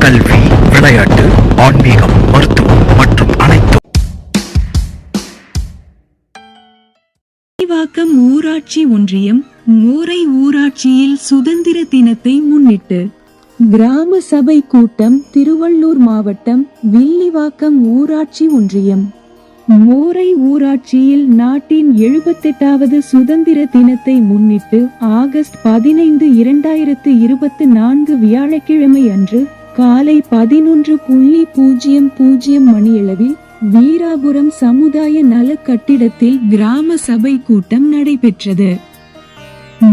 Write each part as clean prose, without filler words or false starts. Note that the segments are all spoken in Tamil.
கல்வி, விளையாட்டு, ஆன்மீகம், மருத்துவம் மற்றும் அனைத்தும். வில்லிவாக்கம் ஊராட்சி ஒன்றியம் மோரை ஊராட்சியில் சுதந்திர தினத்தை முன்னிட்டு கிராம சபை கூட்டம். திருவள்ளூர் மாவட்டம் வில்லிவாக்கம் ஊராட்சி ஒன்றியம் மோரை ஊராட்சியில் நாட்டின் 78வது சுதந்திர தினத்தை முன்னிட்டு ஆகஸ்ட் 15, 2024 வியாழக்கிழமை அன்று காலை 11:00 மணியளவில் வீராபுரம் சமுதாய நல கட்டிடத்தில் கிராம சபை கூட்டம் நடைபெற்றது.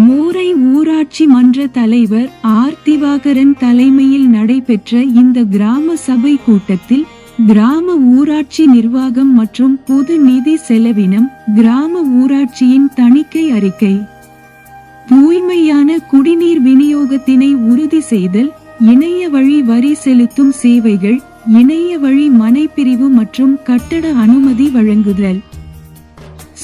மோரை ஊராட்சி மன்ற தலைவர் ஆர். திவாகரன் தலைமையில் நடைபெற்ற இந்த கிராம சபை கூட்டத்தில் கிராம ஊராட்சி நிர்வாகம் மற்றும் பொது நிதி செலவினம், கிராம ஊராட்சியின் தணிக்கை அறிக்கை, தூய்மையான குடிநீர் விநியோகத்தினை உறுதி செய்தல், இணைய வழி வரி செலுத்தும் சேவைகள், இணைய வழி மனைப்பிரிவு மற்றும் கட்டட அனுமதி வழங்குதல்,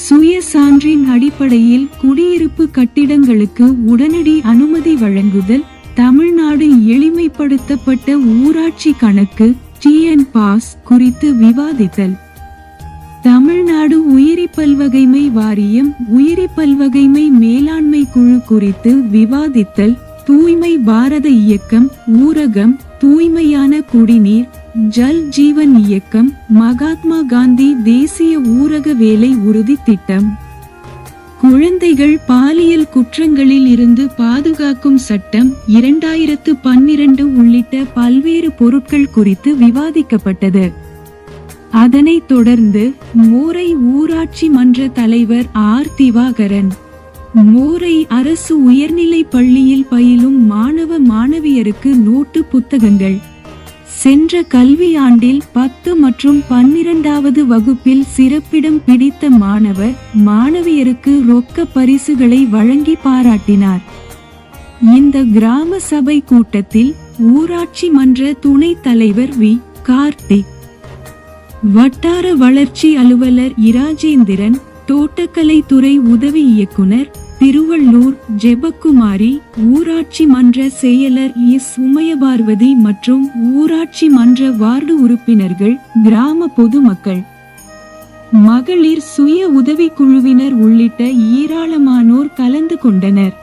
சுய சான்றின் அடிப்படையில் குடியிருப்பு கட்டிடங்களுக்கு உடனடி அனுமதி வழங்குதல், தமிழ்நாடு எளிமைப்படுத்தப்பட்ட ஊராட்சி கணக்கு TN பாஸ் குறித்து விவாதித்தல், தமிழ்நாடு உயிரி பல்வகைமை வாரியம் உயிரி பல்வகைமை மேலாண்மை குழு குறித்து விவாதித்தல், தூய்மை பாரத இயக்கம், ஊரகம் தூய்மையான குடிநீர், ஜல் ஜீவன் இயக்கம், மகாத்மா காந்தி தேசிய ஊரக வேலை உறுதி திட்டம், குழந்தைகள் பாலியல் குற்றங்களில் இருந்து பாதுகாக்கும் சட்டம் 2012 உள்ளிட்ட பல்வேறு பொருட்கள் குறித்து விவாதிக்கப்பட்டது. அதனைத் தொடர்ந்து மோரை ஊராட்சி மன்ற தலைவர் ஆர். திவாகரன், மோரை அரசு உயர்நிலை பள்ளியில் பயிலும் மாணவ மாணவியருக்கு நோட்டு புத்தகங்கள், சென்ற கல்வியாண்டில் 10 மற்றும் 12வது வகுப்பில் சிறப்பிடம் பிடித்த மாணவர் மாணவியருக்கு ரொக்க பரிசுகளை வழங்கி பாராட்டினார். இந்த கிராம சபை கூட்டத்தில் ஊராட்சி மன்ற துணைத் தலைவர் வி. கார்த்திக், வட்டார வளர்ச்சி அலுவலர் இராஜேந்திரன், தோட்டக்கலைத்துறை உதவி இயக்குனர் திருவள்ளூர் ஜெபக்குமாரி, ஊராட்சி மன்ற செயலர் எஸ். உமையபார்வதி மற்றும் ஊராட்சி மன்ற வார்டு உறுப்பினர்கள், கிராம பொதுமக்கள், மகளிர் சுய உதவி குழுவினர் உள்ளிட்ட ஏராளமானோர் கலந்து கொண்டனர்.